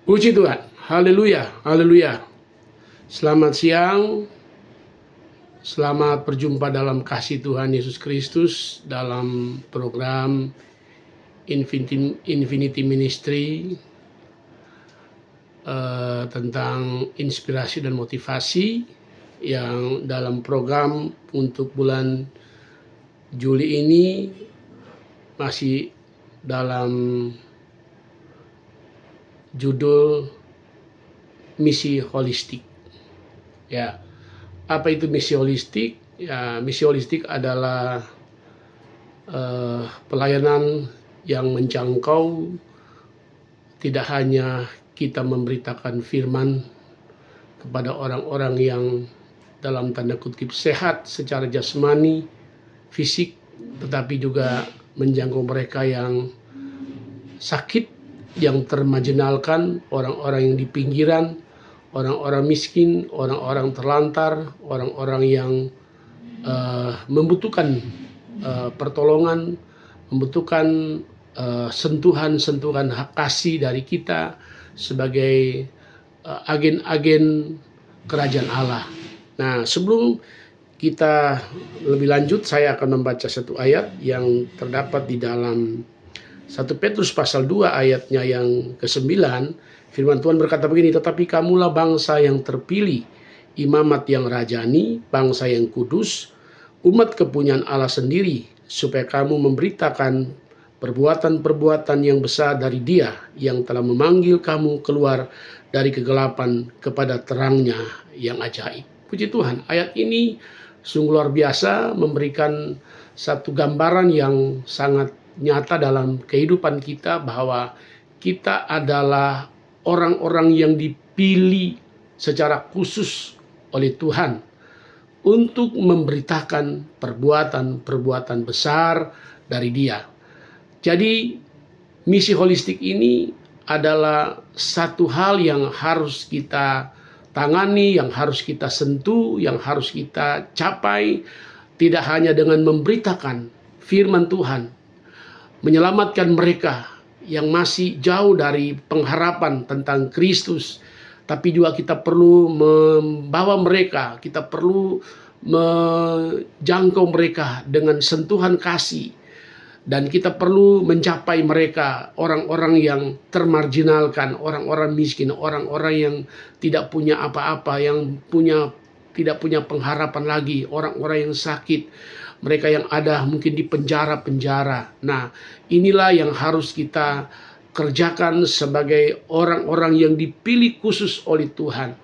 Puji Tuhan, haleluya, haleluya. Selamat siang, selamat berjumpa dalam kasih Tuhan Yesus Kristus dalam program Infinity Ministry tentang inspirasi dan motivasi yang dalam program untuk bulan Juli ini masih dalam judul misi holistik. Ya, apa itu misi holistik? Ya, misi holistik adalah pelayanan yang menjangkau tidak hanya kita memberitakan firman kepada orang-orang yang dalam tanda kutip sehat secara jasmani, fisik, tetapi juga menjangkau mereka yang sakit, yang termarginalkan, orang-orang yang di pinggiran, orang-orang miskin, orang-orang terlantar, orang-orang yang membutuhkan pertolongan, membutuhkan sentuhan-sentuhan hak kasih dari kita sebagai agen-agen kerajaan Allah. Nah, sebelum kita lebih lanjut, saya akan membaca satu ayat yang terdapat di dalam 1 Petrus pasal 2 ayatnya yang ke-9. Firman Tuhan berkata begini, "Tetapi kamulah bangsa yang terpilih, imamat yang rajani, bangsa yang kudus, umat kepunyaan Allah sendiri, supaya kamu memberitakan perbuatan-perbuatan yang besar dari Dia yang telah memanggil kamu keluar dari kegelapan kepada terangnya yang ajaib." Puji Tuhan, ayat ini sungguh luar biasa, memberikan satu gambaran yang sangat nyata dalam kehidupan kita bahwa kita adalah orang-orang yang dipilih secara khusus oleh Tuhan untuk memberitakan perbuatan-perbuatan besar dari Dia. Jadi misi holistik ini adalah satu hal yang harus kita tangani, yang harus kita sentuh, yang harus kita capai, tidak hanya dengan memberitakan firman Tuhan, menyelamatkan mereka yang masih jauh dari pengharapan tentang Kristus, tapi juga kita perlu membawa mereka, kita perlu menjangkau mereka dengan sentuhan kasih, dan kita perlu mencapai mereka, orang-orang yang termarginalkan, orang-orang miskin, orang-orang yang tidak punya apa-apa, yang tidak punya pengharapan lagi, orang-orang yang sakit, mereka yang ada mungkin di penjara-penjara. Nah, inilah yang harus kita kerjakan sebagai orang-orang yang dipilih khusus oleh Tuhan,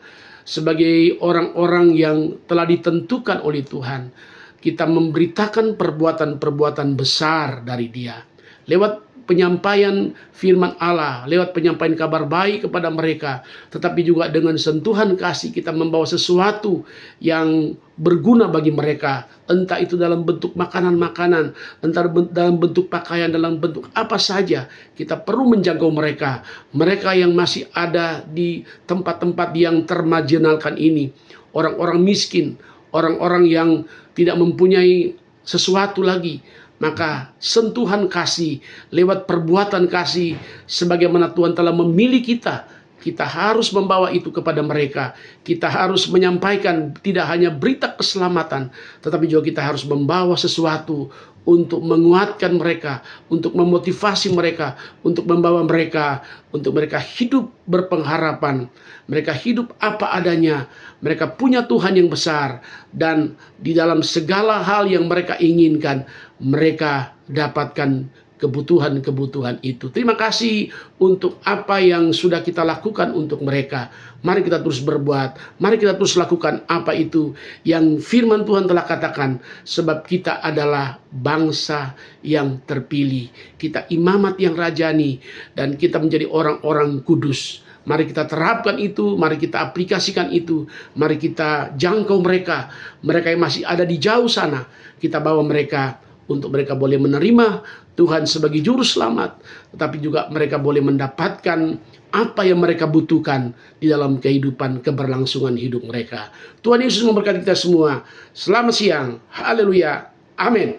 sebagai orang-orang yang telah ditentukan oleh Tuhan. Kita memberitakan perbuatan-perbuatan besar dari Dia lewat penyampaian firman Allah, lewat penyampaian kabar baik kepada mereka, tetapi juga dengan sentuhan kasih kita membawa sesuatu yang berguna bagi mereka, entah itu dalam bentuk makanan-makanan, entah dalam bentuk pakaian, dalam bentuk apa saja. Kita perlu menjangkau mereka, mereka yang masih ada di tempat-tempat yang termarginalkan ini, orang-orang miskin, orang-orang yang tidak mempunyai sesuatu lagi. Maka sentuhan kasih lewat perbuatan kasih, sebagaimana Tuhan telah memilih kita, kita harus membawa itu kepada mereka. Kita harus menyampaikan tidak hanya berita keselamatan, tetapi juga kita harus membawa sesuatu untuk menguatkan mereka, untuk memotivasi mereka, untuk membawa mereka, untuk mereka hidup berpengharapan, mereka hidup apa adanya, mereka punya Tuhan yang besar, dan di dalam segala hal yang mereka inginkan, mereka dapatkan kebutuhan-kebutuhan itu. Terima kasih untuk apa yang sudah kita lakukan untuk mereka. Mari kita terus berbuat. Mari kita terus lakukan apa itu yang firman Tuhan telah katakan. Sebab kita adalah bangsa yang terpilih. Kita imamat yang rajani. Dan kita menjadi orang-orang kudus. Mari kita terapkan itu, mari kita aplikasikan itu, mari kita jangkau mereka. Mereka yang masih ada di jauh sana, kita bawa mereka untuk mereka boleh menerima Tuhan sebagai juru selamat, tetapi juga mereka boleh mendapatkan apa yang mereka butuhkan di dalam kehidupan keberlangsungan hidup mereka. Tuhan Yesus memberkati kita semua. Selamat siang. Haleluya. Amin.